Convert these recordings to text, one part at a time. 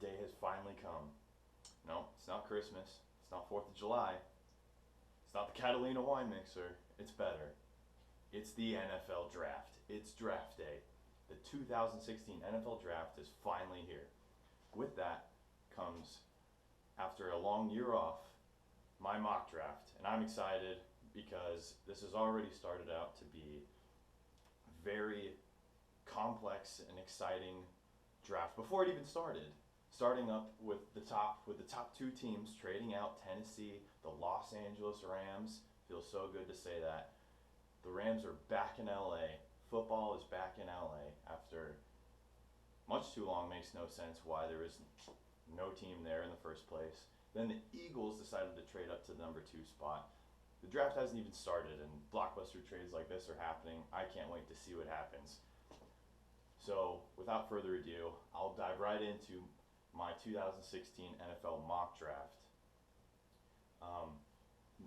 day has finally come. No, it's not Christmas. It's not 4th of July. It's not the Catalina wine mixer. It's better. It's the NFL draft. It's draft day. The 2016 NFL draft is finally here. With that comes, after a long year off, my mock draft. And I'm excited because this has already started out to be very complex and exciting draft before it even started. Starting up with the top two teams trading out: Tennessee, the Los Angeles Rams. Feels so good to say that. The Rams are back in LA. Football is back in LA after much too long. Makes no sense why there is no team there in the first place. Then the Eagles decided to trade up to the number 2 spot. The draft hasn't even started, and blockbuster trades like this are happening. I can't wait to see what happens. So, without further ado, I'll dive right into my 2016 NFL mock draft.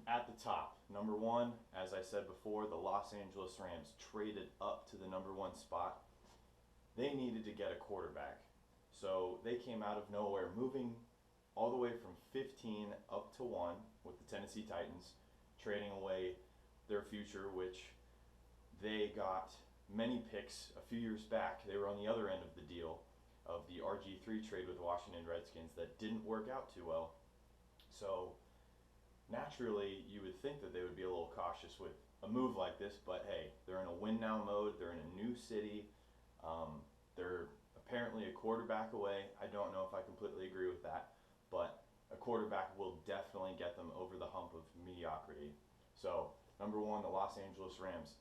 At the top, number 1, as I said before, the Los Angeles Rams traded up to the number 1 spot. They needed to get a quarterback. So they came out of nowhere, moving all the way from 15 up to 1 with the Tennessee Titans, trading away their future, which they got many picks a few years back. They were on the other end of the deal of the RG3 trade with the Washington Redskins that didn't work out too well. So naturally, you would think that they would be a little cautious with a move like this, but hey, they're in a win now mode. They're in a new city. They're apparently a quarterback away. I don't know if I completely agree with that, but a quarterback will definitely get them over the hump of mediocrity. So, number 1, the Los Angeles Rams.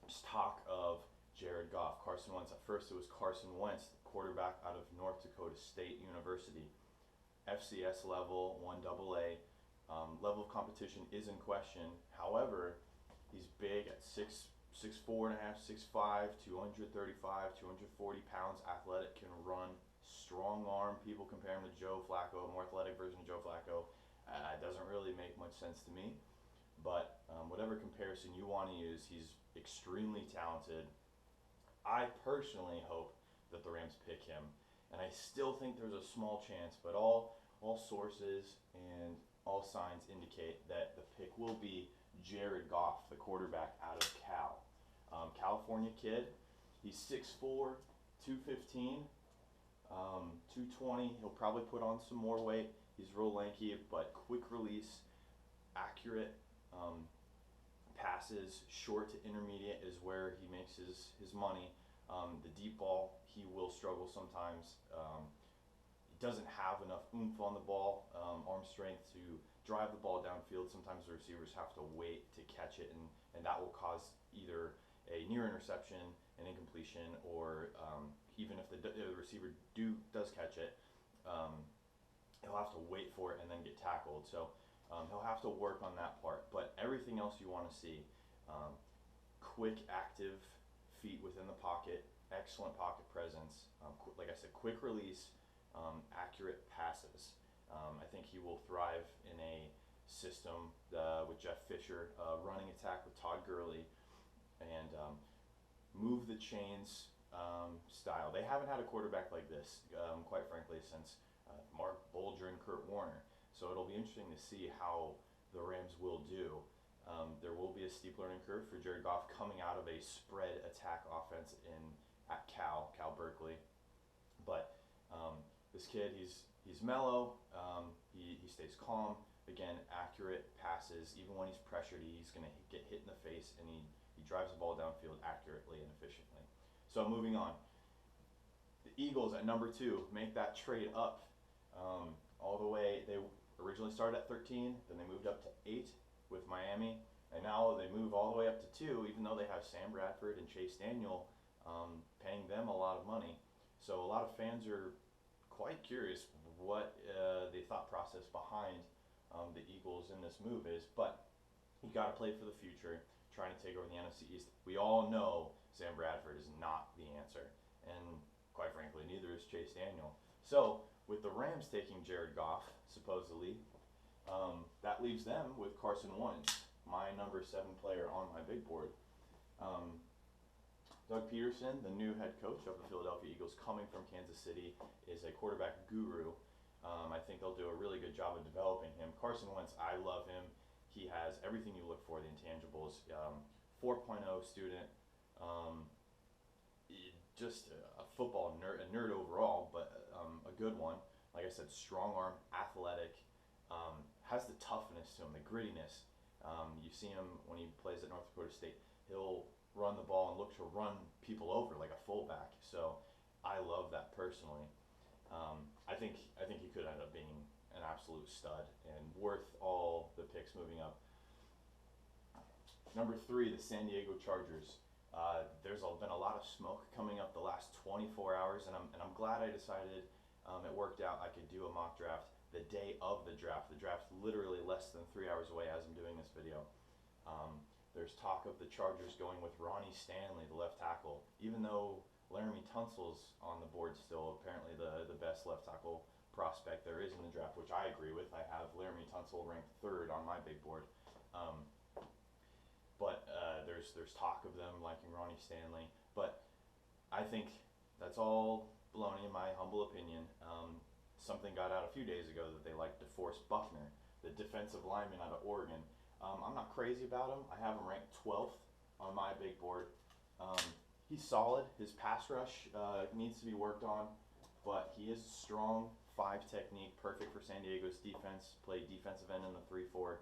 Just talk of Jared Goff, Carson Wentz. At first it was Carson Wentz, quarterback out of North Dakota State University. FCS level, 1AA. Level of competition is in question. However, he's big at 6'4.5", 6'5", 235, 240 pounds, athletic, can run, strong arm. People compare him to Joe Flacco, a more athletic version of Joe Flacco. It doesn't really make much sense to me. But whatever comparison you want to use, he's extremely talented. I personally hope that the Rams pick him, and I still think there's a small chance, but all sources and all signs indicate that the pick will be Jared Goff, the quarterback out of Cal. California kid. He's 6'4", 215, 220. He'll probably put on some more weight. He's real lanky, but quick release, accurate passes, short to intermediate is where he makes his money. The deep ball, he will struggle sometimes. He doesn't have enough oomph on the ball, arm strength to drive the ball downfield. Sometimes the receivers have to wait to catch it, and that will cause either a near interception, an incompletion, or even if the receiver does catch it, he'll have to wait for it and then get tackled. So he'll have to work on that part. But everything else you want to see, quick, active feet within the pocket, excellent pocket presence, like I said, quick release, accurate passes. I think he will thrive in a system with Jeff Fisher, running attack with Todd Gurley, and move the chains style. They haven't had a quarterback like this, quite frankly, since Mark Bulger and Kurt Warner. So it'll be interesting to see how the Rams will do. There will be a steep learning curve for Jared Goff coming out of a spread attack offense at Cal Berkeley. But this kid, he's mellow. He stays calm. Again, accurate passes. Even when he's pressured, he's going to get hit in the face, and he drives the ball downfield accurately and efficiently. So moving on. The Eagles at number 2 make that trade up all the way. They originally started at 13, then they moved up to 8 with Miami, and now they move all the way up to 2, even though they have Sam Bradford and Chase Daniel paying them a lot of money. So a lot of fans are quite curious what the thought process behind the Eagles in this move is, but you got to play for the future, trying to take over the NFC East. We all know Sam Bradford is not the answer, and quite frankly, neither is Chase Daniel. So with the Rams taking Jared Goff, supposedly, that leaves them with Carson Wentz, my number 7 player on my big board. Doug Peterson, the new head coach of the Philadelphia Eagles, coming from Kansas City, is a quarterback guru. I think they'll do a really good job of developing him. Carson Wentz, I love him. He has everything you look for, the intangibles. 4.0 student, um, just a football nerd, a nerd overall, but a good one. Like I said, strong arm, athletic, has the toughness to him, the grittiness. You see him when he plays at North Dakota State. He'll run the ball and look to run people over like a fullback. So I love that personally. I think he could end up being an absolute stud and worth all the picks moving up. Number three, the San Diego Chargers. There's been a lot of smoke coming up the last 24 hours, and I'm glad I decided it worked out. I could do a mock draft the day of the draft. The draft's literally less than 3 hours away as I'm doing this video. There's talk of the Chargers going with Ronnie Stanley, the left tackle, even though Laramie Tunsil's on the board still, apparently the best left tackle prospect there is in the draft, which I agree with. I have Laramie Tunsil ranked third on my big board. But there's talk of them liking Ronnie Stanley, but I think that's all baloney in my humble opinion. Something got out a few days ago that they like DeForest Buckner, the defensive lineman out of Oregon. I'm not crazy about him. I have him ranked 12th on my big board. He's solid. His pass rush needs to be worked on, but he is strong. 5 technique, perfect for San Diego's defense. Played defensive end in the 3-4.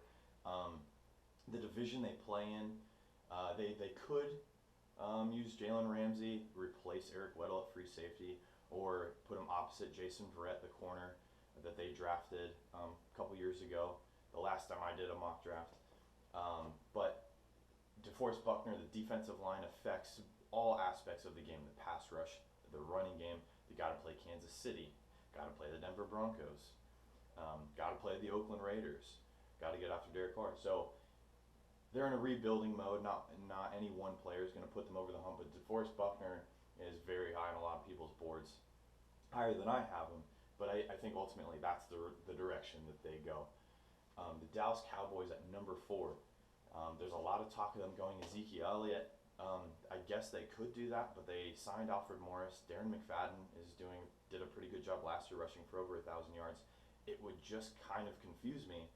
The division they play in, they could use Jalen Ramsey, replace Eric Weddle at free safety, or put him opposite Jason Verrett, the corner that they drafted a couple years ago, the last time I did a mock draft. But DeForest Buckner, the defensive line affects all aspects of the game, the pass rush, the running game. You got to play Kansas City, got to play the Denver Broncos, got to play the Oakland Raiders, got to get after Derek Carr. So they're in a rebuilding mode. Not any one player is going to put them over the hump, but DeForest Buckner is very high on a lot of people's boards, higher than I have him. But I think ultimately that's the direction that they go. The Dallas Cowboys at number 4. There's a lot of talk of them going Ezekiel Elliott. I guess they could do that, but they signed Alfred Morris. Darren McFadden did a pretty good job last year, rushing for over 1,000 yards. It would just kind of confuse me.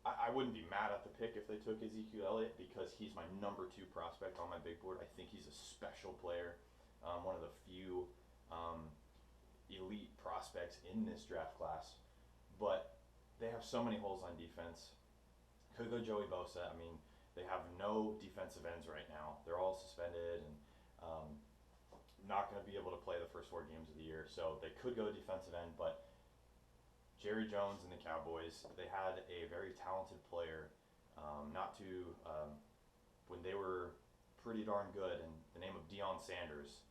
I wouldn't be mad at the pick if they took Ezekiel Elliott because he's my number 2 prospect on my big board. I think he's a special player, one of the few elite prospects in this draft class. But they have so many holes on defense. Could go Joey Bosa. I mean, they have no defensive ends right now. They're all suspended and not going to be able to play the first 4 games of the year. So they could go defensive end, but Jerry Jones and the Cowboys, they had a very talented player, when they were pretty darn good, and the name of Deion Sanders,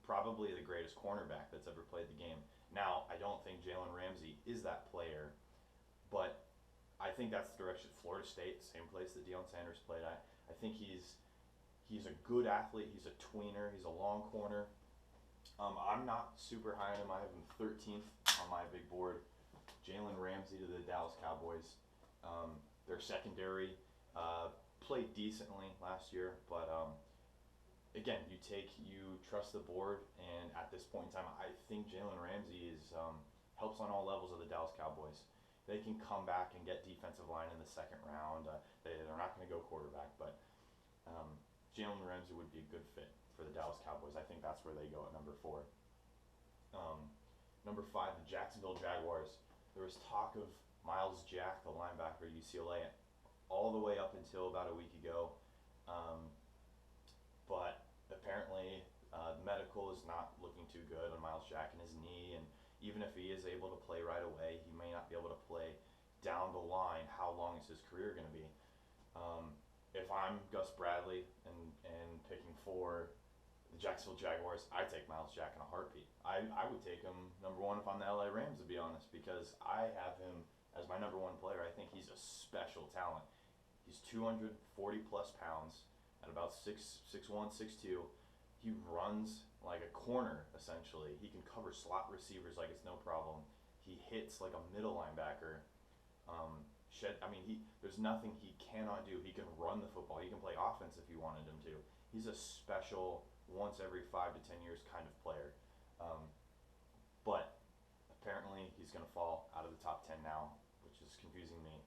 probably the greatest cornerback that's ever played the game. Now, I don't think Jalen Ramsey is that player, but I think that's the direction. Florida State, the same place that Deion Sanders played at. I think he's a good athlete. He's a tweener. He's a long corner. I'm not super high on him. I have him 13th on my big board. Jalen Ramsey to the Dallas Cowboys. Their secondary played decently last year, but again, you trust the board, and at this point in time, I think Jalen Ramsey helps on all levels of the Dallas Cowboys. They can come back and get defensive line in the second round. They're not going to go quarterback, but Jalen Ramsey would be a good fit for the Dallas Cowboys. I think that's where they go at number 4. Number 5, the Jacksonville Jaguars. There was talk of Miles Jack, the linebacker at UCLA, all the way up until about a week ago. But apparently the medical is not looking too good on Miles Jack and his knee, and even if he is able to play right away, he may not be able to play down the line. How long is his career going to be? If I'm Gus Bradley and picking for the Jacksonville Jaguars, I take Miles Jack in a heartbeat. I would take him number 1 if I'm the LA Rams, to be honest, because I have him as my number 1 player. I think he's a special talent. He's 240 plus pounds at about 6'1", 6'2". He runs like a corner, essentially. He can cover slot receivers like it's no problem. He hits like a middle linebacker. There's nothing he cannot do. He can run the football. He can play offense if you wanted him to. He's a special, once every 5 to 10 years kind of player. Um, but apparently he's going to fall out of the top 10 now, which is confusing me.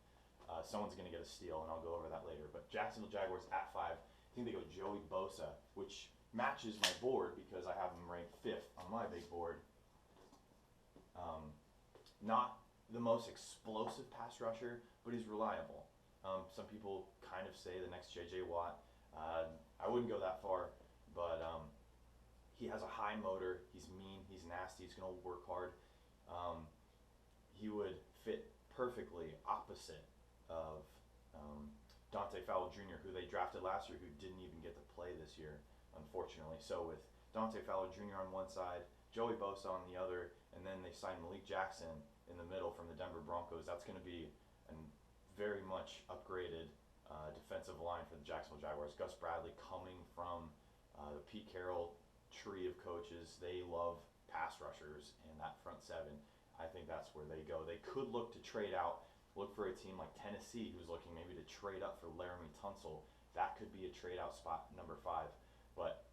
Someone's going to get a steal, and I'll go over that later. But Jacksonville Jaguars at 5. I think they go Joey Bosa, which matches my board because I have him ranked 5th on my big board. Not the most explosive pass rusher, but he's reliable. Some people kind of say the next J.J. Watt. I wouldn't go that far, but he has a high motor. He's mean. He's nasty. He's going to work hard. He would fit perfectly opposite of Dante Fowler Jr., who they drafted last year, who didn't even get to play this year, unfortunately. So with Dante Fowler Jr. on one side, Joey Bosa on the other, and then they signed Malik Jackson in the middle from the Denver Broncos. That's going to be a very much upgraded defensive line for the Jacksonville Jaguars. Gus Bradley coming from the Pete Carroll tree of coaches. They love pass rushers in that front seven. I think that's where they go. They could look to trade out, look for a team like Tennessee who's looking maybe to trade up for Laramie Tunsil. That could be a trade out spot, number 5. But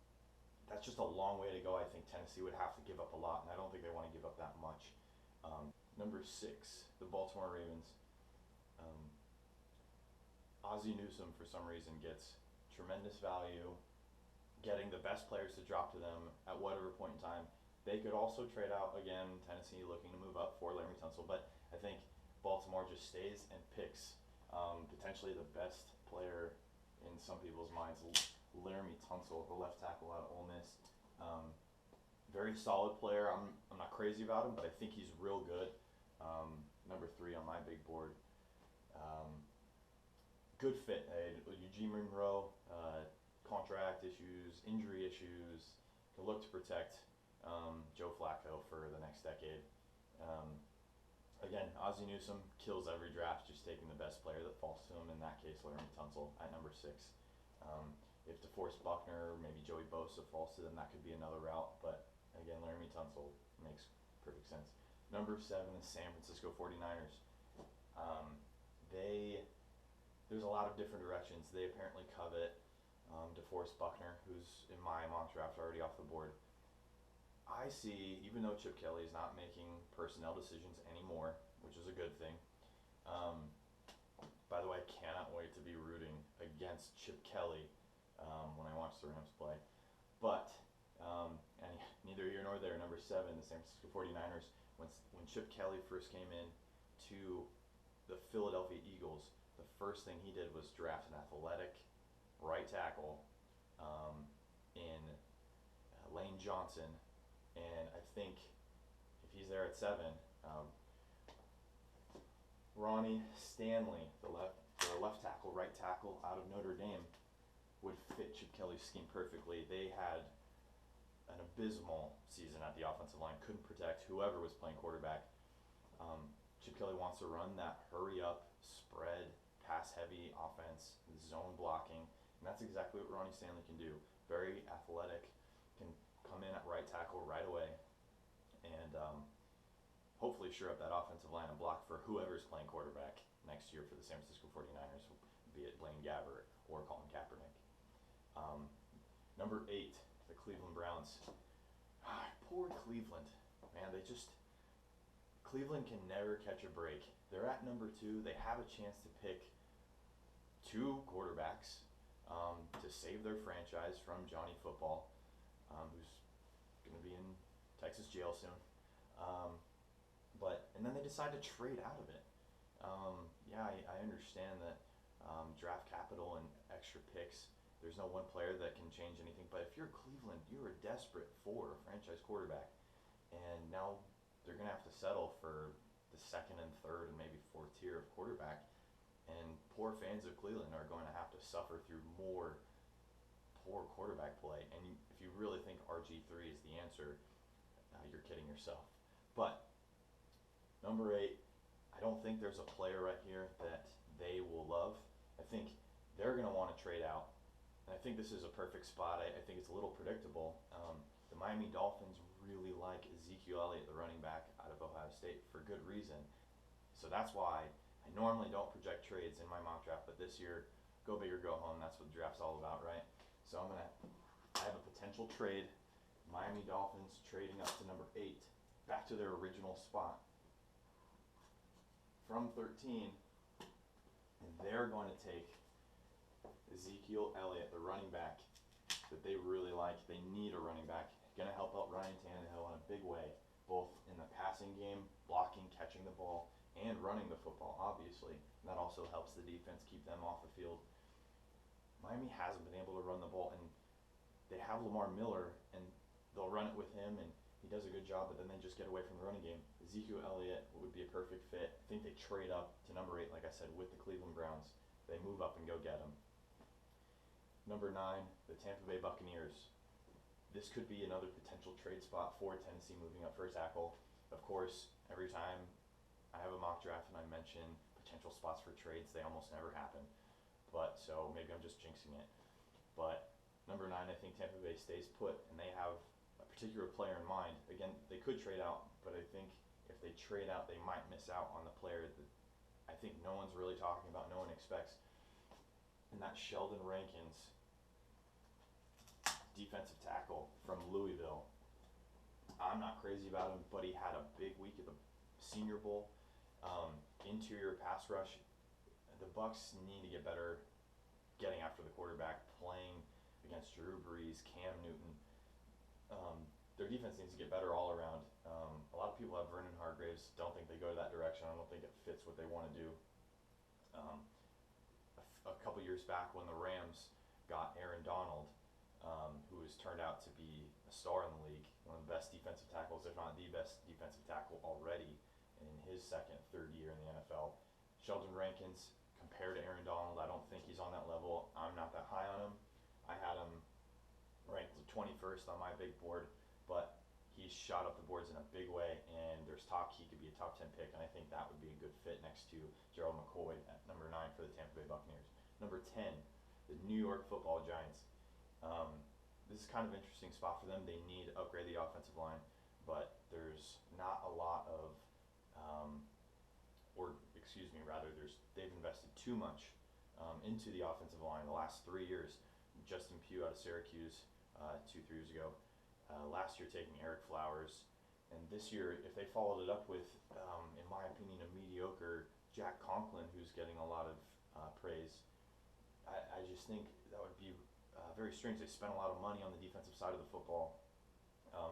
that's just a long way to go. I think Tennessee would have to give up a lot, and I don't think they want to give up that much. Number 6, the Baltimore Ravens. Ozzie Newsome, for some reason, gets tremendous value, getting the best players to drop to them at whatever point in time. They could also trade out again, Tennessee looking to move up for Laramie Tunsil, but I think Baltimore just stays and picks potentially the best player in some people's minds, Laramie Tunsil, the left tackle out of Ole Miss. Very solid player. I'm not crazy about him, but I think he's real good. Number 3 on my big board. Good fit. Eugene Monroe, contract issues, injury issues. Can look to protect Joe Flacco for the next decade. Again, Ozzie Newsome kills every draft, just taking the best player that falls to him. In that case, Laramie Tunsil at number 6. If DeForest Buckner, maybe Joey Bosa falls to them, that could be another route. But again, Laramie Tunsil makes perfect sense. Number 7 is San Francisco 49ers. There's a lot of different directions. They apparently covet DeForest Buckner, who's in my mock draft already off the board. I see, even though Chip Kelly is not making personnel decisions anymore, which is a good thing. By the way, I cannot wait to be rooting against Chip Kelly when I watch the Rams play. But and neither here nor there. Number 7, the San Francisco 49ers. When Chip Kelly first came in to the Philadelphia Eagles, the first thing he did was draft an athletic right tackle in Lane Johnson. And I think if he's there at 7, Ronnie Stanley, the left tackle, right tackle out of Notre Dame, would fit Chip Kelly's scheme perfectly. They had an abysmal season at the offensive line, couldn't protect whoever was playing quarterback. Chip Kelly wants to run that hurry up, spread, pass heavy offense, zone blocking, and that's exactly what Ronnie Stanley can do. Very athletic, can come in at right tackle right away, and hopefully sure up that offensive line and block for whoever's playing quarterback next year for the San Francisco 49ers, be it Blaine Gabbert or Colin Kaepernick. Number 8, the Cleveland Browns. Poor Cleveland. Man, Cleveland can never catch a break. They're at number 2. They have a chance to pick 2 quarterbacks to save their franchise from Johnny Football, who's going to be in Texas jail soon. And then they decide to trade out of it. I understand that draft capital and extra picks, there's no one player that can change anything. But if you're Cleveland, you are desperate for a franchise quarterback. And now they're going to have to settle for the 2nd and 3rd and maybe 4th tier of quarterback. And poor fans of Cleveland are going to have to suffer through more poor quarterback play. And if you really think RG3 is the answer, you're kidding yourself. But number 8, I don't think there's a player right here that they will love. I think they're going to want to trade out. And I think this is a perfect spot. I think it's a little predictable. The Miami Dolphins really like Ezekiel Elliott, the running back out of Ohio State, for good reason. So that's why I normally don't project trades in my mock draft, but this year, go big or go home. That's what the draft's all about, right? So I have a potential trade. Miami Dolphins trading up to number 8, back to their original spot from 13, and they're going to take Ezekiel Elliott, the running back that they really like. They need a running back. Going to help out Ryan Tannehill in a big way, both in the passing game, blocking, catching the ball, and running the football, obviously. And that also helps the defense keep them off the field. Miami hasn't been able to run the ball, and they have Lamar Miller, and they'll run it with him, and he does a good job, but then they just get away from the running game. Ezekiel Elliott would be a perfect fit. I think they trade up to number 8, like I said, with the Cleveland Browns. They move up and go get him. Number 9, the Tampa Bay Buccaneers. This could be another potential trade spot for Tennessee moving up for a tackle. Of course, every time I have a mock draft and I mention potential spots for trades, they almost never happen. But so maybe I'm just jinxing it. But number 9, I think Tampa Bay stays put, and they have a particular player in mind. Again, they could trade out, but I think if they trade out, they might miss out on the player that I think no one's really talking about, no one expects, and that's Sheldon Rankins, defensive tackle from Louisville. I'm not crazy about him, but he had a big week at the Senior Bowl. Interior pass rush. The Bucs need to get better getting after the quarterback, playing against Drew Brees, Cam Newton. Their defense needs to get better all around. A lot of people have Vernon Hargreaves. Don't think they go that direction. I don't think it fits what they want to do. A couple years back when the Rams got Aaron Donald, who has turned out to be a star in the league, one of the best defensive tackles, if not the best defensive tackle already in his second, third year in the NFL. Sheldon Rankins, compared to Aaron Donald, I don't think he's on that level. I'm not that high on him. I had him ranked 21st on my big board, but he's shot up the boards in a big way, and there's talk he could be a top 10 pick, and I think that would be a good fit next to Gerald McCoy at number 9 for the Tampa Bay Buccaneers. Number 10, the New York Football Giants. This is kind of an interesting spot for them. They need to upgrade the offensive line, but there's not a lot of, they've invested too much into the offensive line the last 3 years. Justin Pugh out of Syracuse 2-3 years ago. Last year taking Eric Flowers, and this year, if they followed it up with, in my opinion, a mediocre Jack Conklin, who's getting a lot of praise, I just think that would be very strange. They spent a lot of money on the defensive side of the football.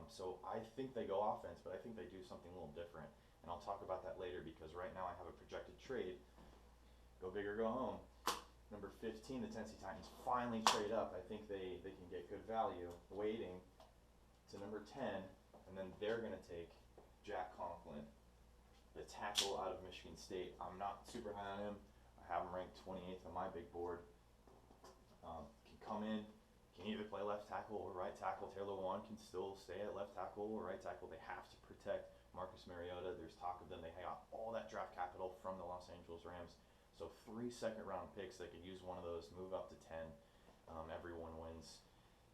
So I think they go offense, but I think they do something a little different. And I'll talk about that later, because right now I have a projected trade. Go big or go home. Number 15, the Tennessee Titans finally trade up. I think they can get good value waiting to number 10, and then they're going to take Jack Conklin, the tackle out of Michigan State. I'm not super high on him. I have him ranked 28th on my big board. Can come in, can either play left tackle or right tackle. Taylor Lewan can still stay at left tackle or right tackle. They have to protect Marcus Mariota. There's talk of them. They got all that draft capital from the Los Angeles Rams. So 3 second-round picks. They could use one of those, move up to 10. Everyone wins.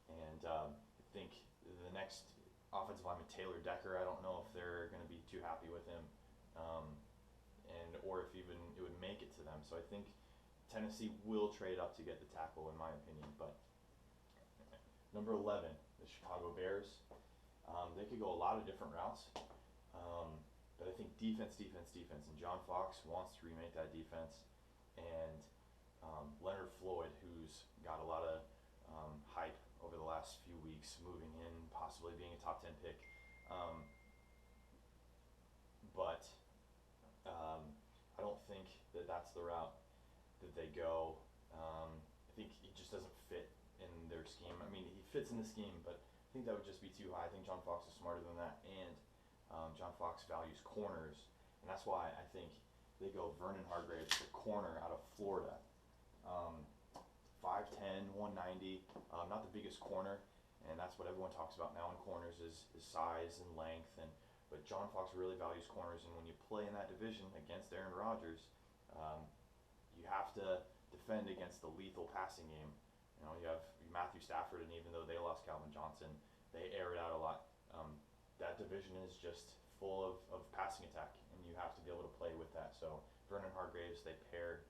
And I think the next offensive lineman, Taylor Decker, I don't know if they're going to be too happy with him, or if even it would make it to them. So I think Tennessee will trade up to get the tackle, in my opinion. But number 11, the Chicago Bears. They could go a lot of different routes, but I think defense, and John Fox wants to remake that defense. And Leonard Floyd, who's got a lot of hype over the last few weeks, moving in, possibly being a top 10 pick. But I don't think that that's the route that they go. I think he just doesn't fit in their scheme. I mean, he fits in the scheme, but I think that would just be too high. I think John Fox is smarter than that, and John Fox values corners, and that's why I think they go Vernon Hargreaves, the corner out of Florida. 5'10", 190, not the biggest corner, and that's what everyone talks about now in corners is size and length. But John Fox really values corners, and when you play in that division against Aaron Rodgers, you have to defend against the lethal passing game. You know, you have Matthew Stafford, and even though they lost Calvin Johnson, they air it out a lot. That division is just full of passing attack, and you have to be able to play with that. So Vernon Hargreaves, they pair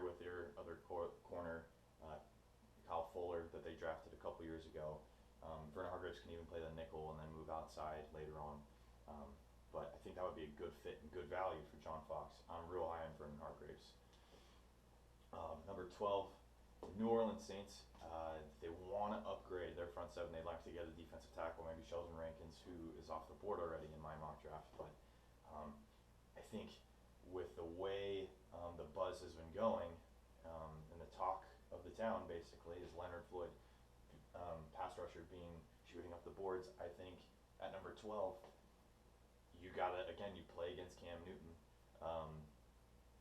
with their other corner, Fuller that they drafted a couple years ago. Vernon Hargreaves can even play the nickel and then move outside later on. But I think that would be a good fit and good value for John Fox. I'm real high on Vernon Hargreaves. Number 12, the New Orleans Saints. They want to upgrade their front seven. They'd like to get a defensive tackle, maybe Sheldon Rankins, who is off the board already in my mock draft. But I think with the way the buzz has been going, and the talk of the town basically is Leonard Floyd, pass rusher, being shooting up the boards. I think at number 12, you gotta, again, you play against Cam Newton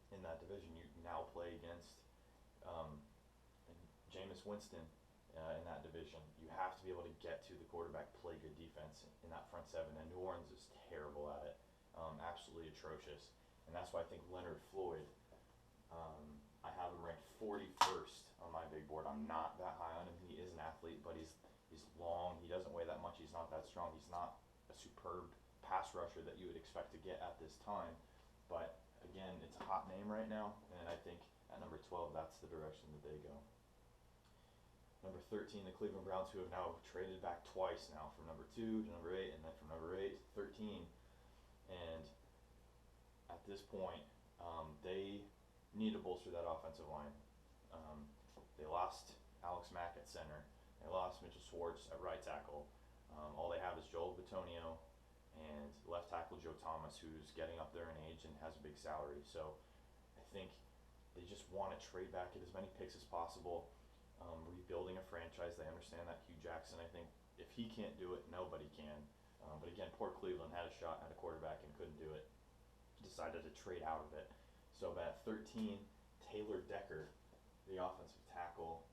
in that division. You now play against Jameis Winston in that division. You have to be able to get to the quarterback, play good defense in that front seven, and New Orleans is terrible at it, absolutely atrocious. And that's why I think Leonard Floyd, I have him ranked 41st on my big board. I'm not that high on him. He is an athlete, but he's long. He doesn't weigh that much. He's not that strong. He's not a superb pass rusher that you would expect to get at this time. But again, it's a hot name right now, and I think at number 12, that's the direction that they go. Number 13, the Cleveland Browns, who have now traded back twice now, from number 2 to number 8, and then from number 8 to 13. And at this point, they need to bolster that offensive line. They lost Alex Mack at center. They lost Mitchell Schwartz at right tackle. All they have is Joel Bitonio and left tackle Joe Thomas, who's getting up there in age and has a big salary. So I think they just want to trade back, get as many picks as possible. Rebuilding a franchise, they understand that. Hugh Jackson, I think, if he can't do it, nobody can. But again, poor Cleveland had a shot at a quarterback and couldn't do it. Decided to trade out of it. So at 13, Taylor Decker, the offensive tackle,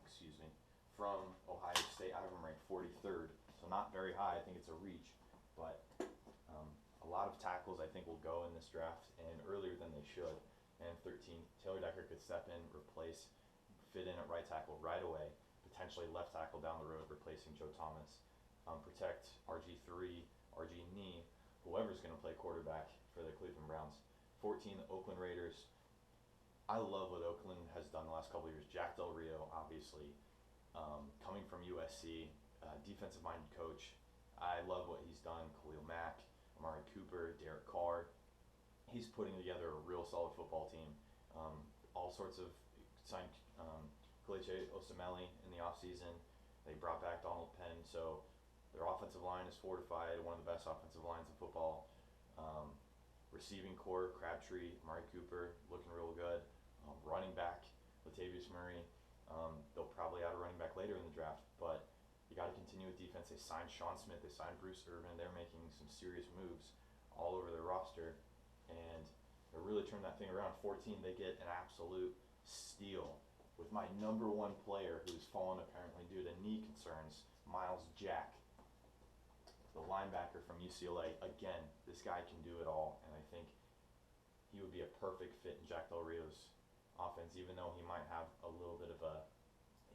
excuse me, from Ohio State. I have him ranked 43rd, so not very high. I think it's a reach, but a lot of tackles I think will go in this draft, and earlier than they should. And 13, Taylor Decker could step in, replace, fit in at right tackle right away, potentially left tackle down the road, replacing Joe Thomas. Protect RG3, RG Knee, whoever's going to play quarterback for the Cleveland Browns. 14, the Oakland Raiders. I love what Oakland has done the last couple of years. Jack Del Rio, obviously, coming from USC, defensive-minded coach. I love what he's done. Khalil Mack, Amari Cooper, Derek Carr. He's putting together a real solid football team. All sorts of signed Kelechi Osemele in the offseason. They brought back Donald Penn, so their offensive line is fortified, one of the best offensive lines in football. Receiving core, Crabtree, Amari Cooper, looking real good. Running back, Latavius Murray. They'll probably add a running back later in the draft, but you got to continue with defense. They signed Sean Smith, they signed Bruce Irvin. They're making some serious moves all over their roster, and they're really turning that thing around. 14, they get an absolute steal with my number 1 player, who's fallen apparently due to knee concerns, Miles Jack, the linebacker from UCLA. Again, this guy can do it all, and I think he would be a perfect fit in Jack Del Rio's offense, even though he might have a little bit of a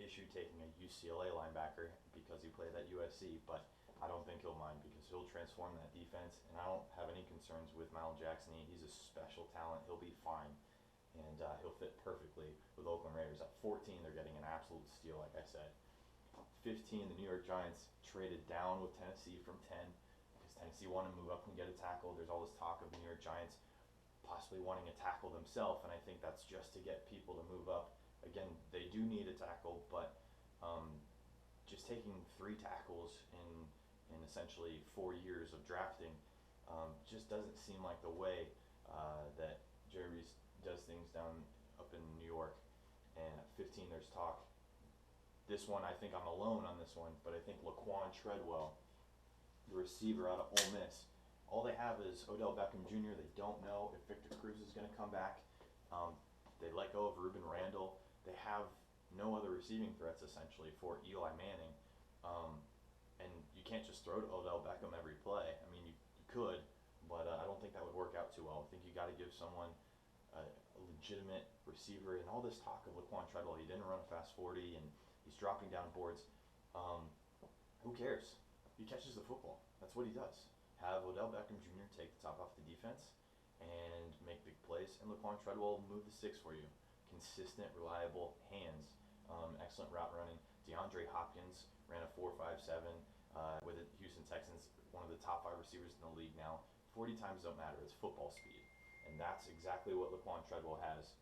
issue taking a UCLA linebacker because he played at USC, but I don't think he'll mind because he'll transform that defense, and I don't have any concerns with Miles Jackson. He's a special talent. He'll be fine, and he'll fit perfectly with Oakland Raiders. At 14, they're getting an absolute steal, like I said. 15, the New York Giants traded down with Tennessee from 10 because Tennessee wanted to move up and get a tackle. There's all this talk of the New York Giants possibly wanting a tackle themselves, and I think that's just to get people to move up. Again, they do need a tackle, but just taking 3 tackles in essentially 4 years of drafting just doesn't seem like the way that Jerry Reese does things down up in New York. And at 15, there's talk. This one, I think I'm alone on this one, but I think Laquan Treadwell, the receiver out of Ole Miss, all they have is Odell Beckham Jr. They don't know if Victor Cruz is going to come back. They let go of Ruben Randall. They have no other receiving threats, essentially, for Eli Manning. And you can't just throw to Odell Beckham every play. I mean, you could, but I don't think that would work out too well. I think you got to give someone a legitimate receiver. And all this talk of Laquan Treadwell, he didn't run a fast 40, and he's dropping down boards. Who cares? He catches the football. That's what he does. Have Odell Beckham Jr. take the top off the defense and make big plays, and Laquan Treadwell will move the sticks for you. Consistent, reliable hands. excellent route running. DeAndre Hopkins ran a 4.57 with the Houston Texans, one of the top 5 receivers in the league now. 40 times don't matter. It's football speed, and that's exactly what Laquan Treadwell has.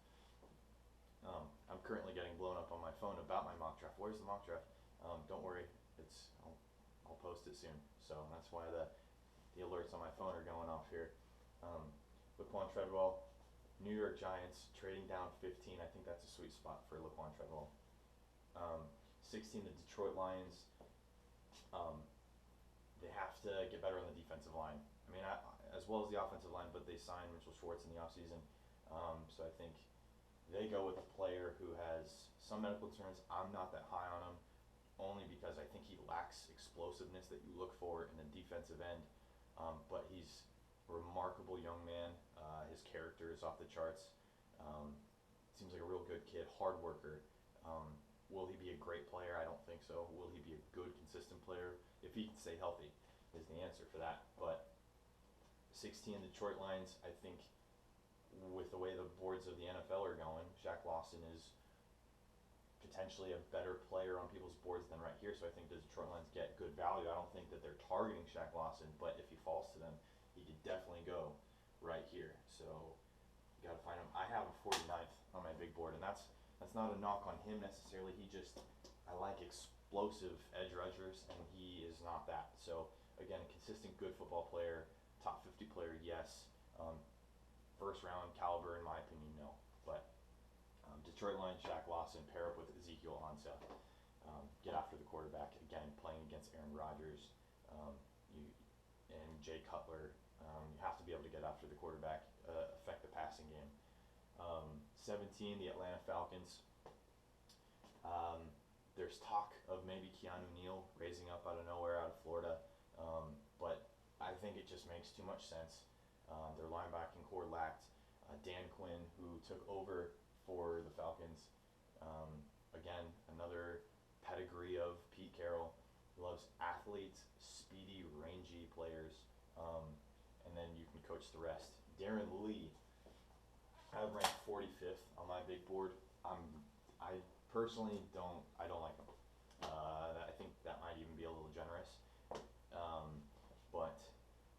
I'm currently getting blown up on my phone about my mock draft. Where's the mock draft? Don't worry, I'll post it soon. So that's why the alerts on my phone are going off here. Laquan Treadwell, New York Giants trading down 15. I think that's a sweet spot for Laquan Treadwell. 16, the Detroit Lions. They have to get better on the defensive line. I mean, as well as the offensive line, but they signed Mitchell Schwartz in the offseason. So I think they go with a player who has some medical concerns. I'm not that high on him, only because I think he lacks explosiveness that you look for in the defensive end. But he's a remarkable young man. His character is off the charts. Seems like a real good kid, hard worker. Will he be a great player? I don't think so. Will he be a good, consistent player? If he can stay healthy, is the answer for that. But 16 Detroit Lions, I think, with the way the boards of the NFL are going, Shaq Lawson is potentially a better player on people's boards than right here. So I think the Detroit Lions get good value. I don't think that they're targeting Shaq Lawson, but if he falls to them, he could definitely go right here. So you got to find him. I have him 49th on my big board, and that's not a knock on him necessarily. I like explosive edge rushers, and he is not that. So again, a consistent, good football player, top 50 player, yes. First round caliber, in my opinion, no. But Detroit Lions, Shaq Lawson, pair up with Ezekiel Ansah. Get after the quarterback. Again, playing against Aaron Rodgers and Jay Cutler. You have to be able to get after the quarterback, affect the passing game. 17, the Atlanta Falcons. There's talk of maybe Keanu Neal raising up out of nowhere out of Florida, but I think it just makes too much sense. Their linebacking core lacked. Dan Quinn, who took over for the Falcons, again, another pedigree of Pete Carroll. He loves athletes, speedy, rangy players, and then you can coach the rest. Darren Lee, I have ranked 45th on my big board. I personally don't like him. I think that might even be a little generous, but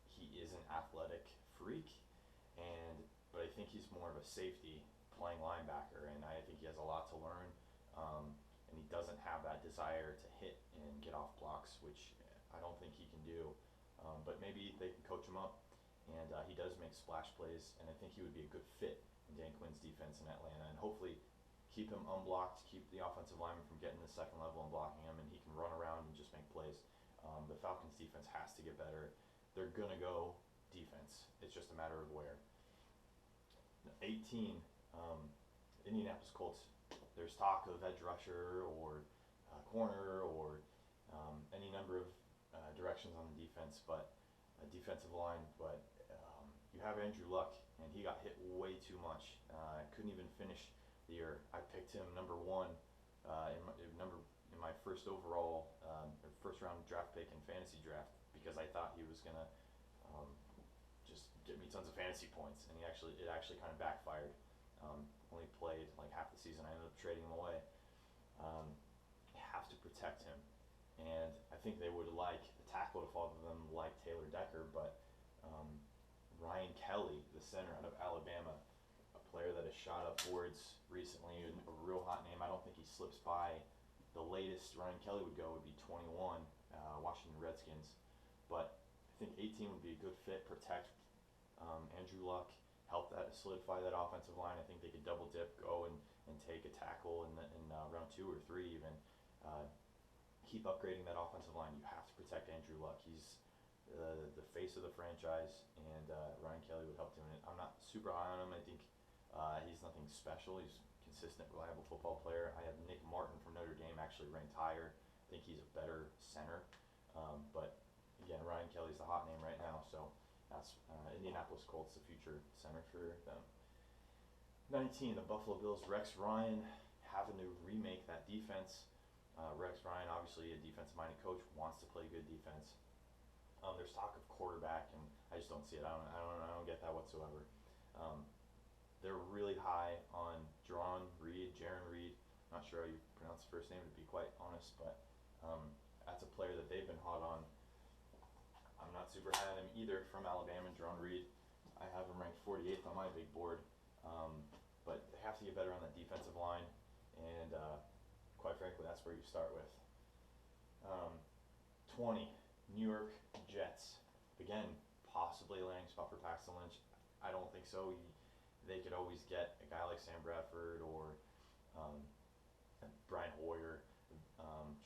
he is an athletic freak, but I think he's more of a safety playing linebacker, and I think he has a lot to learn, and he doesn't have that desire to hit and get off blocks, which I don't think he can do, but maybe they can coach him up, and he does make splash plays, and I think he would be a good fit in Dan Quinn's defense in Atlanta, and hopefully keep him unblocked, keep the offensive lineman from getting to the second level and blocking him, and he can run around and just make plays. The Falcons defense has to get better. They're gonna go defense. It's just a matter of where. 18, Indianapolis Colts. There's talk of edge rusher or corner or any number of directions on the defense, but defensive line. But you have Andrew Luck, and he got hit way too much. Couldn't even finish the year. I picked him number 1 in my first overall first round draft pick in fantasy draft because I thought he was gonna just get me tons of fantasy points, and it actually kind of backfired. Only played like half the season. I ended up trading him away. You have to protect him, and I think they would like a tackle to fall to them like Taylor Decker, but Ryan Kelly, the center out of Alabama, a player that has shot up boards recently, a real hot name. I don't think he slips by. The latest Ryan Kelly would go would be 21, Washington Redskins, but I think 18 would be a good fit. Protect Andrew Luck, help that solidify that offensive line. I think they could double dip, go and take a tackle in round 2 or 3 even. Keep upgrading that offensive line. You have to protect Andrew Luck. He's the face of the franchise, and Ryan Kelly would help doing it. I'm not super high on him. I think he's nothing special. He's a consistent, reliable football player. I have Nick Martin from Notre Dame actually ranked higher. I think he's a better center, but again, Ryan Kelly's the hot name right now, so that's Indianapolis Colts, the future center for them. 19, the Buffalo Bills, Rex Ryan having to remake that defense. Rex Ryan, obviously a defensive-minded coach, wants to play good defense. There's talk of quarterback, and I just don't see it. I don't get that whatsoever. They're really high on Jaron Reed, Jaron Reed. Not sure how you pronounce pronounce his first name to be quite honest, but that's a player that they've been hot on. I'm not super high on him either from Alabama, Jerron Reed. I have him ranked 48th on my big board, but they have to get better on that defensive line, and quite frankly, that's where you start with. 20, New York Jets. Again, possibly a landing spot for Paxton Lynch. I don't think so. They could always get a guy like Sam Bradford or Brian Hoyer,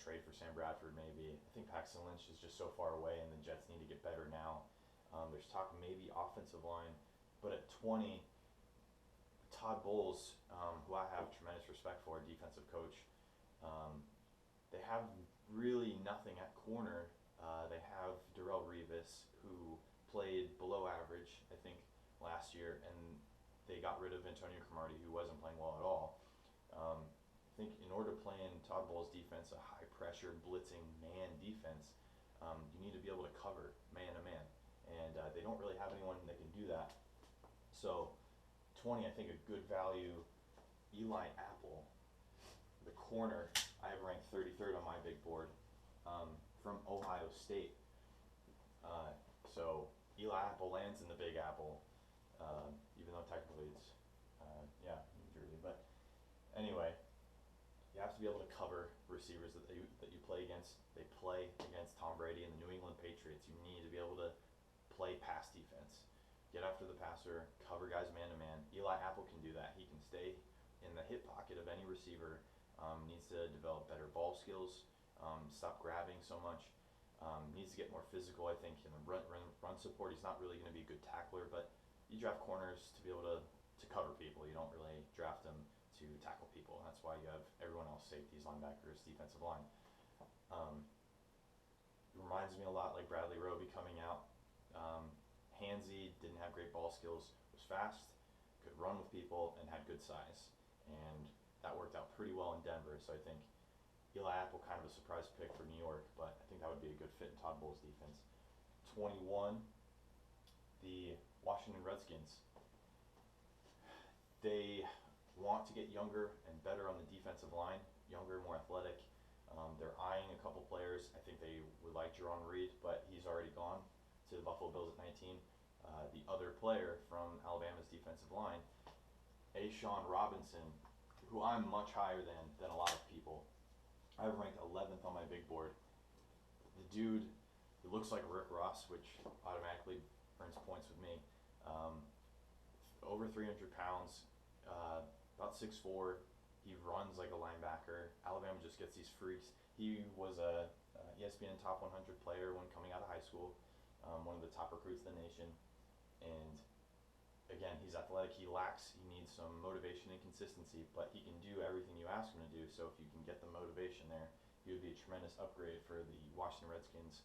trade for Sam Bradford maybe. I think Paxton Lynch is just so far away, and the Jets need to get better now. There's talk maybe offensive line, but at 20, Todd Bowles, who I have tremendous respect for, defensive coach, they have really nothing at corner. They have Darrelle Revis, who played below average, I think, last year, and they got rid of Antonio Cromartie, who wasn't playing well at all. I think in order to play in Todd Bowles' defense, a high-pressure, blitzing man defense, you need to be able to cover man-to-man, and they don't really have anyone that can do that. So 20, I think a good value, Eli Apple, the corner, I have ranked 33rd on my big board, from Ohio State. So Eli Apple lands in the Big Apple, even though technically it's, New Jersey. But anyway, you have to be able to cover receivers that you play against. They play against Tom Brady and the New England Patriots. You need to be able to play pass defense, get after the passer, cover guys man-to-man. Eli Apple can do that. He can stay in the hip pocket of any receiver. Needs to develop better ball skills, stop grabbing so much. Needs to get more physical, I think, in the run support. He's not really going to be a good tackler, but you draft corners to be able to cover people. You don't really draft them to tackle people. That's why you have everyone else, safeties, linebackers, defensive line. It reminds me a lot like Bradley Roby coming out. Handsy, didn't have great ball skills, was fast, could run with people, and had good size. And that worked out pretty well in Denver, so I think Eli Apple kind of a surprise pick for New York, but I think that would be a good fit in Todd Bowles' defense. 21, the Washington Redskins. They want to get younger and better on the defensive line, younger, more athletic. They're eyeing a couple players. I think they would like Jerron Reed, but he's already gone to the Buffalo Bills at 19. The other player from Alabama's defensive line, A'Shawn Robinson, who I'm much higher than a lot of people. I have ranked 11th on my big board. The dude, he looks like Rick Ross, which automatically earns points with me. Over 300 pounds, about 6'4". He runs like a linebacker. Alabama just gets these freaks. He was a ESPN top 100 player when coming out of high school, one of the top recruits in the nation. And again, he's athletic. He needs some motivation and consistency, but he can do everything you ask him to do. So if you can get the motivation there, he would be a tremendous upgrade for the Washington Redskins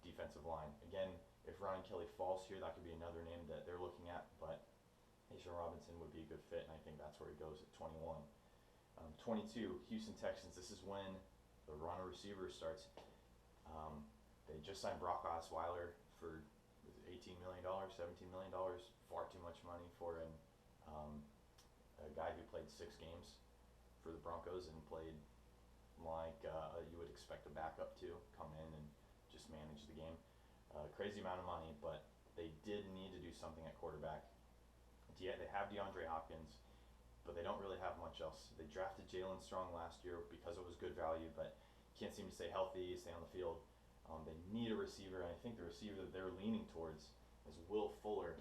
defensive line. Again, if Ryan Kelly falls here, that could be another name that they're looking at, but A'Shawn Robinson would be a good fit, and I think that's where he goes at 21. 22, Houston Texans. This is when the run of receivers starts. They just signed Brock Osweiler for $18 million, $17 million, far too much money for a guy who played 6 games for the Broncos and played like you would expect a backup to come in and just manage the game. Crazy amount of money, but they did need to do something at quarterback. Yeah, they have DeAndre Hopkins, but they don't really have much else. They drafted Jalen Strong last year because it was good value, but can't seem to stay healthy, stay on the field. They need a receiver, and I think the receiver that they're leaning towards is Will Fuller.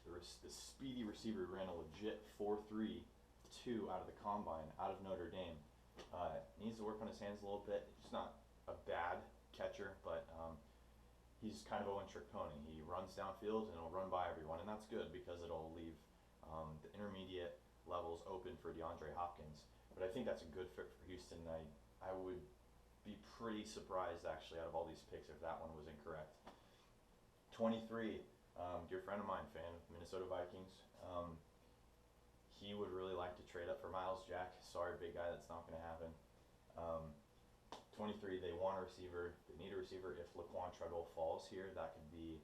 The speedy receiver ran a legit 4.32 out of the combine, out of Notre Dame. Needs to work on his hands a little bit. He's not a bad catcher, but he's kind of a one-trick pony. He runs downfield and he'll run by everyone, and that's good because it'll leave the intermediate levels open for DeAndre Hopkins. But I think that's a good fit for Houston. I would be pretty surprised, actually, out of all these picks if that one was incorrect. 23, dear friend of mine, fan of Minnesota Vikings. He would really like to trade up for Miles Jack. Sorry, big guy, that's not going to happen. 23, they want a receiver. They need a receiver. If Laquan Treadwell falls here, that could be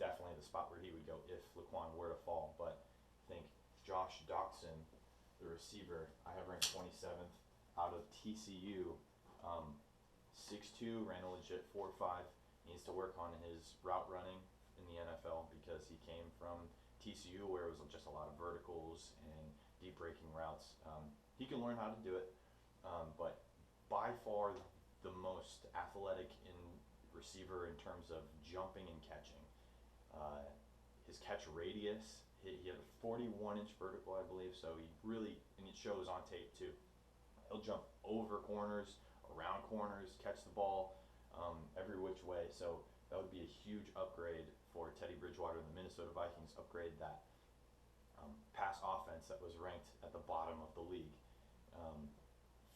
definitely the spot where he would go if Laquan were to fall. But I think Josh Doxson, the the receiver, I have ranked 27th out of TCU. 6'2", ran a legit 4.5. Needs to work on his route running in the NFL because he came from TCU where it was just a lot of verticals and deep breaking routes. He can learn how to do it, but by far the most athletic in receiver in terms of jumping and catching. His catch radius, he had a 41-inch vertical, I believe, so he really, and it shows on tape too. He'll jump over corners, around corners, catch the ball every which way. So that would be a huge upgrade for Teddy Bridgewater and the Minnesota Vikings. Upgrade that pass offense that was ranked at the bottom of the league.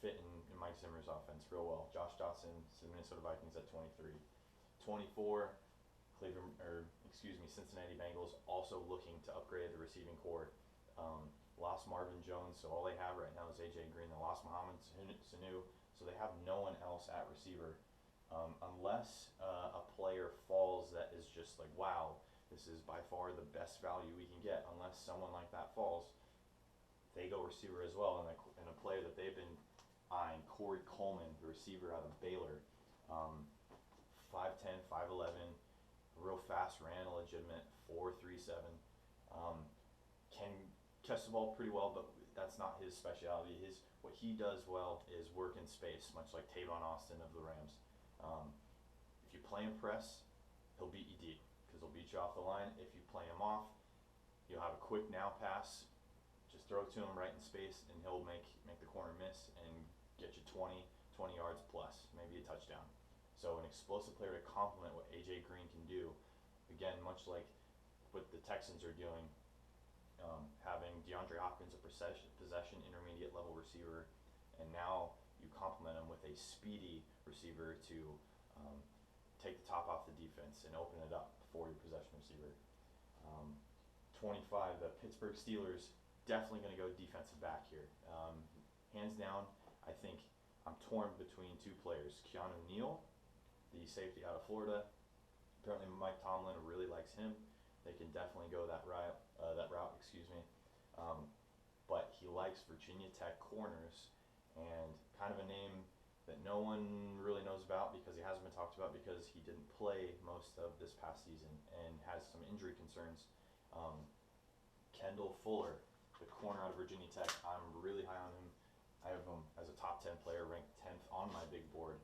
Fit in Mike Zimmer's offense real well. Josh Dotson to the Minnesota Vikings at 23. 24, Cincinnati Bengals also looking to upgrade the receiving core. Lost Marvin Jones, so all they have right now is AJ Green. They lost Mohamed Sanu, so they have no one else at receiver. Unless a player falls that is just like, wow, this is by far the best value we can get. Unless someone like that falls, they go receiver as well. And a player that they've been eyeing, Corey Coleman, the receiver out of Baylor, 5'10", 5'11", real fast, ran a legitimate 4.37. Can catch the ball pretty well, but that's not his specialty. What he does well is work in space, much like Tavon Austin of the Rams. If you play him press, he'll beat you deep because he'll beat you off the line. If you play him off, you'll have a quick now pass. Just throw it to him right in space, and he'll make the corner miss and get you 20 yards plus, maybe a touchdown. So an explosive player to complement what AJ Green can do. Again, much like what the Texans are doing, having DeAndre Hopkins a possession intermediate level receiver, and now you complement him with a speedy receiver to take the top off the defense and open it up for your possession receiver. 25, the Pittsburgh Steelers, definitely going to go defensive back here. Hands down, I think I'm torn between two players. Keanu Neal, the safety out of Florida. Apparently Mike Tomlin really likes him. They can definitely go that route. But he likes Virginia Tech corners, and kind of a name that no one really knows about because he hasn't been talked about because he didn't play most of this past season and has some injury concerns. Kendall Fuller, the corner out of Virginia Tech, I'm really high on him. I have him as a top 10 player, ranked 10th on my big board.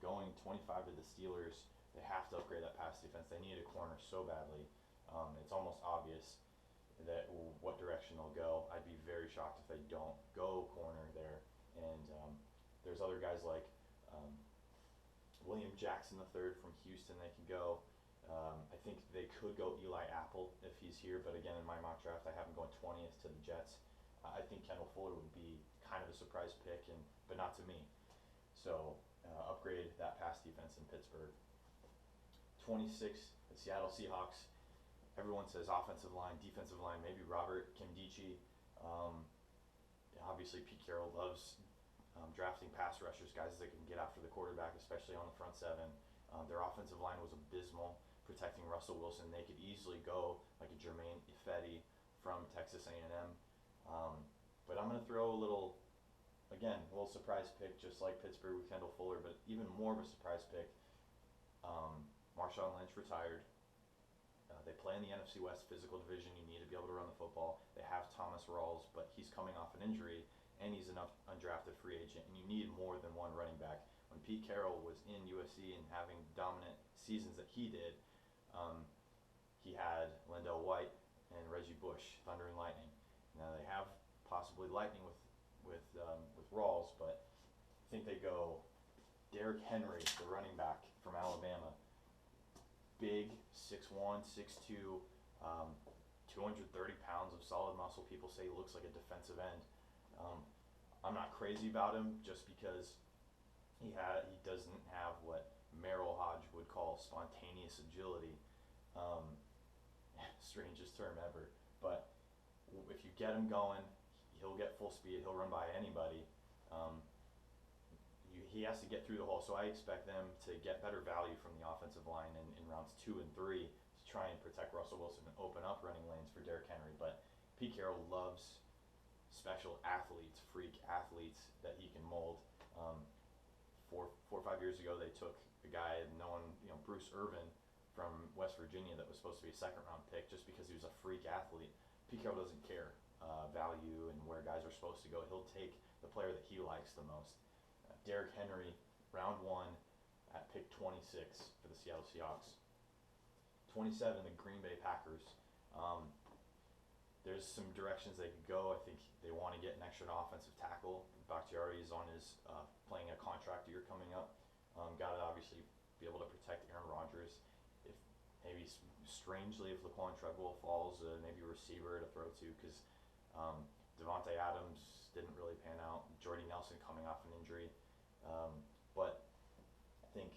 Going 25 to the Steelers, they have to upgrade that pass defense. They need a corner so badly. It's almost obvious that what direction they'll go. I'd be very shocked if they don't go corner there. And there's other guys like William Jackson III from Houston they can go. I think they could go Eli Apple if he's here, but again, in my mock draft, I have him going 20th to the Jets. I think Kendall Fuller would be kind of a surprise pick, but not to me. So upgrade that pass defense in Pittsburgh. 26, the Seattle Seahawks. Everyone says offensive line, defensive line, maybe Robert Nkemdiche. Obviously, Pete Carroll loves drafting pass rushers, guys that can get after the quarterback, especially on the front seven. Their offensive line was abysmal protecting Russell Wilson. They could easily go like a Jermaine Ifedi from Texas A&M. But I'm going to throw a little surprise pick, just like Pittsburgh with Kendall Fuller, but even more of a surprise pick. Marshawn Lynch retired. They play in the NFC West physical division. You need to be able to run the football. They have Thomas Rawls, but he's coming off an injury, and he's an undrafted free agent, and you need more than one running back. When Pete Carroll was in USC and having dominant seasons that he did, he had Lendell White and Reggie Bush, Thunder and Lightning. Now they have possibly Lightning with Rawls, but I think they go Derrick Henry, the running back from Alabama. Big, 6'1", 6'2", 230 pounds of solid muscle. People say he looks like a defensive end. I'm not crazy about him just because he doesn't have what Merrill Hodge would call spontaneous agility. Strangest term ever. But if you get him going, he'll get full speed. He'll run by anybody. He has to get through the hole, so I expect them to get better value from the offensive line in rounds 2 and 3 to try and protect Russell Wilson and open up running lanes for Derrick Henry. But Pete Carroll loves special athletes, freak athletes that he can mold. Um, 4 or 5 years ago, they took a guy known, Bruce Irvin from West Virginia that was supposed to be a second round pick just because he was a freak athlete. Pete Carroll doesn't care value and where guys are supposed to go. He'll take the player that he likes the most. Derrick Henry, round one at pick 26 for the Seattle Seahawks. 27, the Green Bay Packers. There's some directions they could go. I think they want to get an extra offensive tackle. Bakhtiari is on his playing a contract year coming up. Got to obviously be able to protect Aaron Rodgers. If maybe strangely, if Laquan Treadwell falls, maybe a receiver to throw to, because Devontae Adams didn't really pan out. Jordy Nelson coming off an injury, but I think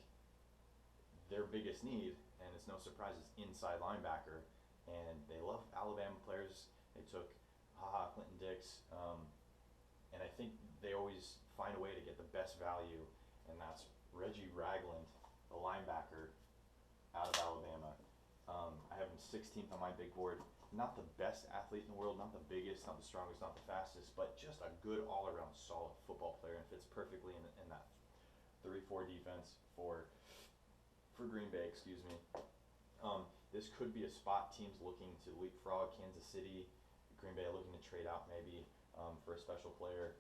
their biggest need, and it's no surprise, is inside linebacker. And they love Alabama players. They took Clinton-Dix, and I think they always find a way to get the best value, and that's Reggie Ragland, the linebacker out of Alabama. I have him 16th on my big board. Not the best athlete in the world, not the biggest, not the strongest, not the fastest, but just a good all-around solid football player, and fits perfectly in that 3-4 defense for Green Bay, excuse me. This could be a spot teams looking to leapfrog Kansas City, Green Bay looking to trade out maybe for a special player.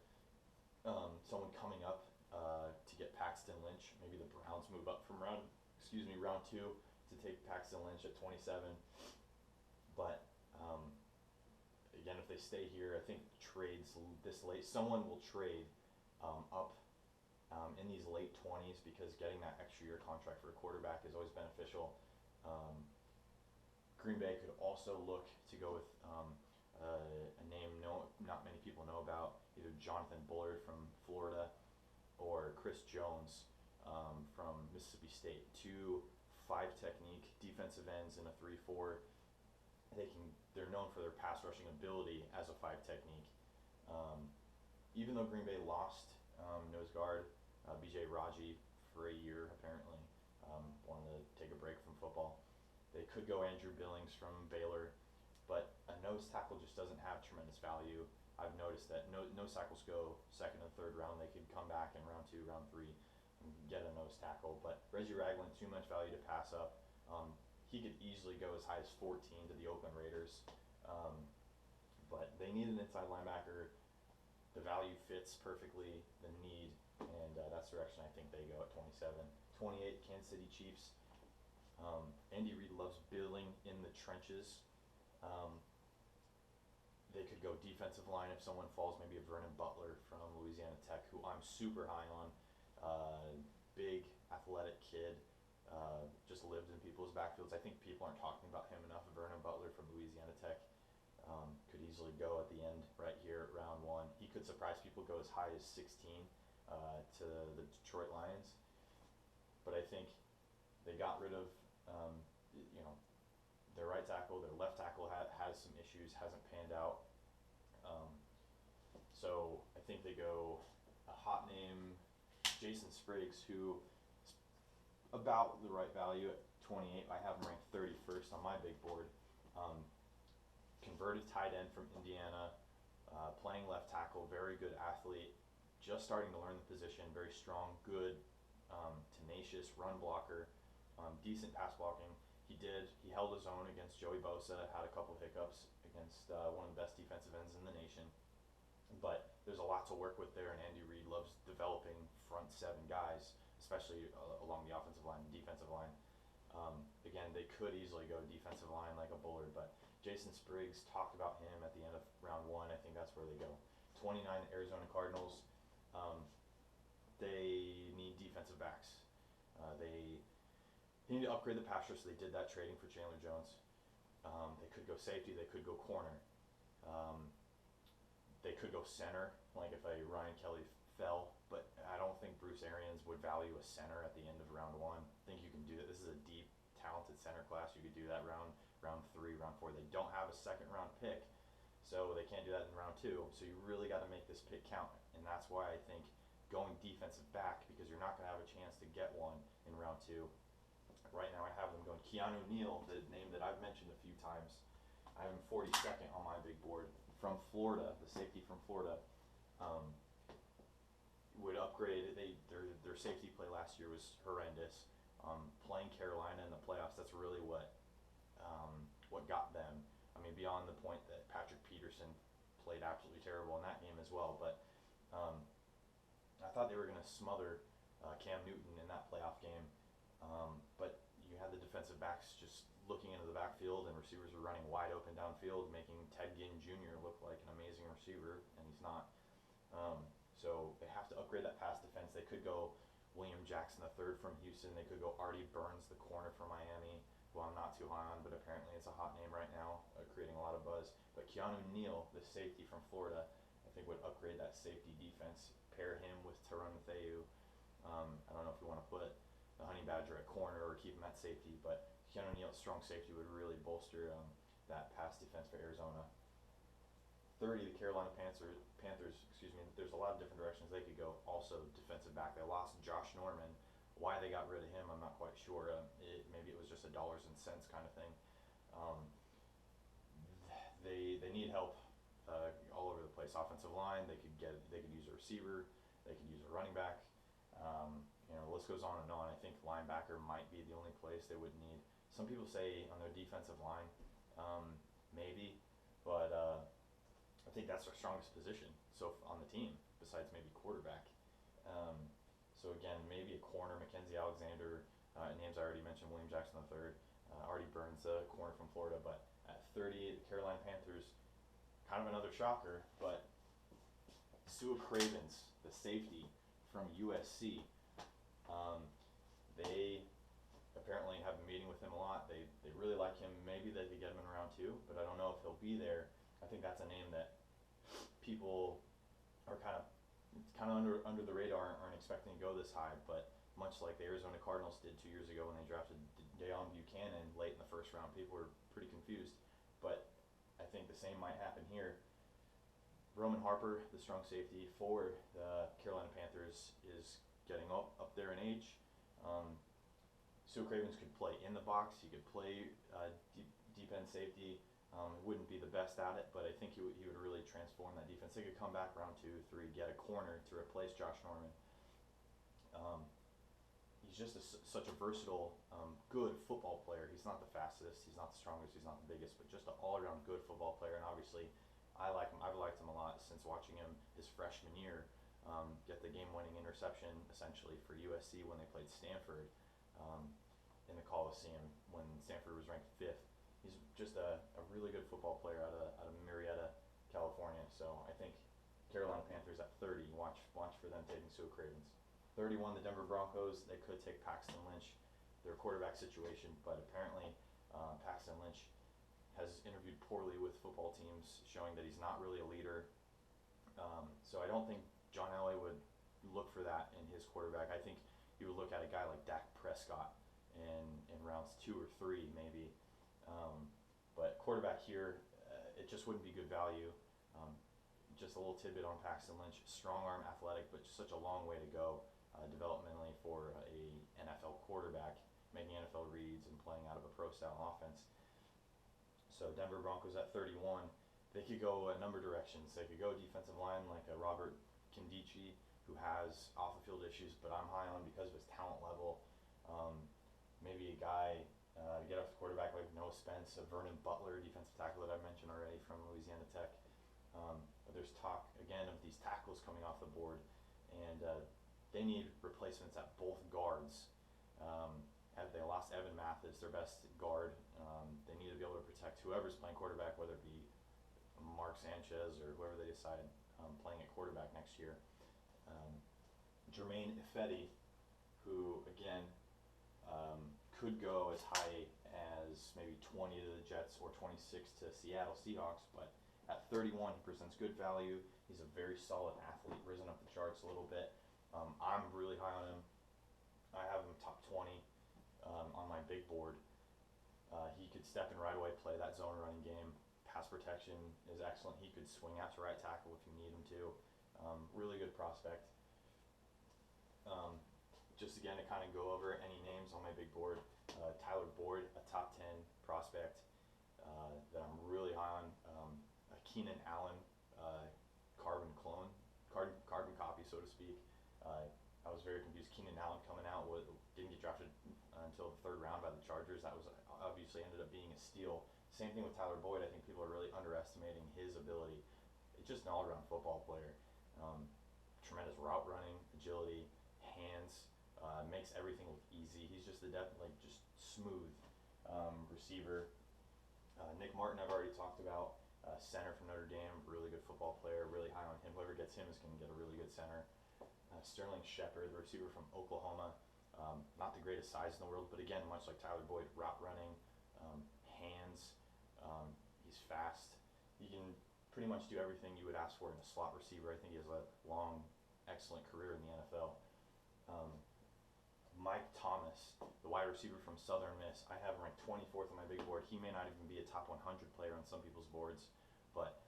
Someone coming up to get Paxton Lynch. Maybe the Browns move up from round 2 to take Paxton Lynch at 27. But again, if they stay here, I think trades this late, someone will trade up in these late 20s, because getting that extra year contract for a quarterback is always beneficial. Green Bay could also look to go with a name not many people know about, either Jonathan Bullard from Florida or Chris Jones from Mississippi State. 2 5-technique defensive ends in a 3-4. They're known for their pass rushing ability as a 5-technique. Even though Green Bay lost nose guard BJ Raji for a year, apparently wanted to take a break from football. They could go Andrew Billings from Baylor, but a nose tackle just doesn't have tremendous value. I've noticed that nose tackles go second and third round. They could come back in round 2, round 3, and get a nose tackle. But Reggie Ragland, too much value to pass up. He could easily go as high as 14 to the Oakland Raiders. But they need an inside linebacker. The value fits perfectly the need, and that's the direction I think they go at 27. 28, Kansas City Chiefs. Andy Reid loves building in the trenches. They could go defensive line if someone falls, maybe a Vernon Butler from Louisiana Tech, who I'm super high on. Big, athletic kid, just lived in people's backfields. I think people aren't talking about him enough. Vernon Butler from Louisiana Tech could easily go at the end right here at round 1. He could surprise people, go as high as 16 to the Detroit Lions. But I think they got rid of their right tackle. Their left tackle has some issues, hasn't panned out. So I think they go a hot name, Jason Spriggs, who is about the right value at 28. I have him ranked 31st on my big board. Converted tight end from Indiana, playing left tackle, very good athlete, just starting to learn the position, very strong, good, tenacious run blocker, decent pass blocking. He held his own against Joey Bosa, had a couple hiccups against one of the best defensive ends in the nation. But there's a lot to work with there, and Andy Reid loves developing front 7 guys, especially along the offensive line and defensive line. Again, they could easily go defensive line like a Bullard, but Jason Spriggs, talked about him at the end of round 1. I think that's where they go. 29, Arizona Cardinals. They need defensive backs. They need to upgrade the pass rush, so they did that trading for Chandler Jones. They could go safety. They could go corner. They could go center, like if a Ryan Kelly fell. But I don't think Bruce Arians would value a center at the end of round 1. I think you can do that. This is a deep, talented center class. You could do that round 3, round 4. They don't have a second-round pick, so they can't do that in round 2. So you really got to make this pick count, and that's why I think going defensive back, because you're not going to have a chance to get one in round 2. Right now I have them going Keanu Neal, the name that I've mentioned a few times. I have him 42nd on my big board. from Florida, the safety from Florida, um, would upgrade. Their safety play last year was horrendous. Playing Carolina in the playoffs, that's really what got them. I mean, beyond the point that Patrick Peterson played absolutely terrible in that game as well, but um, I thought they were going to smother Cam Newton in that playoff game. But you had the defensive backs just looking into the backfield, and receivers were running wide open downfield, making Ted Ginn Jr. look like an amazing receiver, and he's not. So they have to upgrade that pass defense. They could go William Jackson III from Houston. They could go Artie Burns, the corner from Miami, who I'm not too high on, but apparently it's a hot name right now, creating a lot of buzz. But Keanu Neal, the safety from Florida, I think would upgrade that safety defense. Pair him with Tyrann Mathieu. I don't know if you want to put the Honey Badger at corner or keep him at safety, but Keanu Neal's strong safety would really bolster that pass defense for Arizona. 30, the Carolina Panthers, there's a lot of different directions they could go. Also, defensive back, they lost Josh Norman. Why they got rid of him, I'm not quite sure. Maybe it was just a dollars and cents kind of thing. They need help all over the place. Offensive line, they could use a receiver, they could use a running back. The list goes on and on. I think linebacker might be the only place they would need. Some people say on their defensive line, maybe, but I think that's their strongest position. So on the team, besides maybe quarterback. So again, maybe a corner, Mackenzie Alexander, names I already mentioned, William Jackson III, Artie Burns, corner from Florida. But at 30, the Carolina Panthers, kind of another shocker, but Sua Cravens, the safety from USC, they apparently have been meeting with him a lot. They really like him. Maybe they could get him in round 2, but I don't know if he'll be there. I think that's a name that people are kind of under the radar, aren't expecting to go this high, but much like the Arizona Cardinals did 2 years ago when they drafted Deone Bucannon late in the first round, people were pretty confused. But I think the same might happen here. Roman Harper, the strong safety for the Carolina Panthers, is getting up there in age. Sua Cravens could play in the box. He could play deep end safety. Wouldn't be the best at it, but I think he would really transform that defense. They could come back round 2, 3, get a corner to replace Josh Norman. He's just such a versatile, good football player. He's not the fastest, he's not the strongest, he's not the biggest, but just an all-around good football player. And obviously, I like him. I've liked him a lot since watching him his freshman year get the game-winning interception essentially for USC when they played Stanford in the Coliseum when Stanford was ranked 5th. He's just a really good football player out of Marietta, California. So I think Carolina Panthers at 30. Watch for them taking Sua Cravens. 31, the Denver Broncos. They could take Paxton Lynch. Their quarterback situation, but apparently Paxton Lynch has interviewed poorly with football teams, showing that he's not really a leader. So I don't think John Elway would look for that in his quarterback. I think he would look at a guy like Dak Prescott in rounds 2 or 3 maybe. But quarterback here, it just wouldn't be good value. Just a little tidbit on Paxton Lynch: strong arm, athletic, but just such a long way to go developmentally for a NFL quarterback, making NFL reads and playing out of a pro-style offense. So Denver Broncos at 31. They could go a number of directions. They could go defensive line like a Robert Kindici, who has off-the-field issues, but I'm high on because of his talent level. Maybe a guy to get off the quarterback like Noah Spence, a Vernon Butler, defensive tackle that I mentioned already from Louisiana Tech. But there's talk again of these tackles coming off the board, and they need replacements at both guards. They lost Evan Mathis, their best guard. They need to be able to protect whoever's playing quarterback, whether it be Mark Sanchez or whoever they decide playing at quarterback next year. Germain Ifedi, who again could go as high as maybe 20 to the Jets or 26 to Seattle Seahawks, but at 31 he presents good value. He's a very solid athlete, risen up the charts a little bit. I'm really high on him. I have him top 20 on my big board. He could step in right away, play that zone running game. Pass protection is excellent. He could swing out to right tackle if you need him to. Really good prospect. Just again to kind of go over any names on my big board. Tyler Boyd, a top 10 prospect that I'm really high on. A Keenan Allen, uh, carbon clone, carbon copy, so to speak. I was very confused. Keenan Allen coming out didn't get drafted until the third round by the Chargers. That was obviously ended up being a steal. Same thing with Tyler Boyd. I think people are really underestimating his ability. It's just an all-around football player. Um, Tremendous route running, agility, hands, makes everything look easy. He's just just smooth receiver. Nick Martin, I've already talked about. Center from Notre Dame, really good football player. Really high on him. Whoever gets him is going to get a really good center. Sterling Shepard, the receiver from Oklahoma. Not the greatest size in the world, but again, much like Tyler Boyd, route running, hands. He's fast. He can pretty much do everything you would ask for in a slot receiver. I think he has a long, excellent career in the NFL. Um, Mike Thomas, the wide receiver from Southern Miss, I have him ranked 24th on my big board. He may not even be a top 100 player on some people's boards, but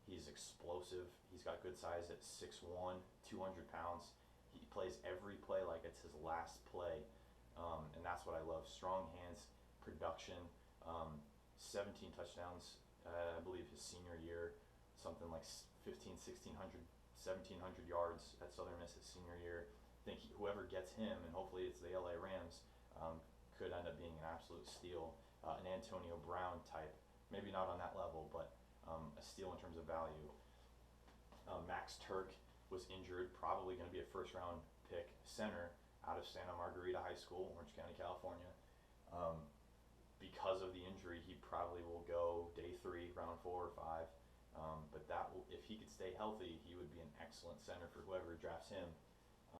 he's explosive. He's got good size at 6'1", 200 pounds. He plays every play like it's his last play, and that's what I love. Strong hands, production, 17 touchdowns, I believe his senior year, something like 1,700 yards at Southern Miss his senior year. I think whoever gets him, and hopefully it's the LA Rams, could end up being an absolute steal. An Antonio Brown type, maybe not on that level, but a steal in terms of value. Max Turk was injured, probably going to be a first-round pick center out of Santa Margarita High School, Orange County, California. Because of the injury, he probably will go day 3, round 4 or 5. But if he could stay healthy, he would be an excellent center for whoever drafts him.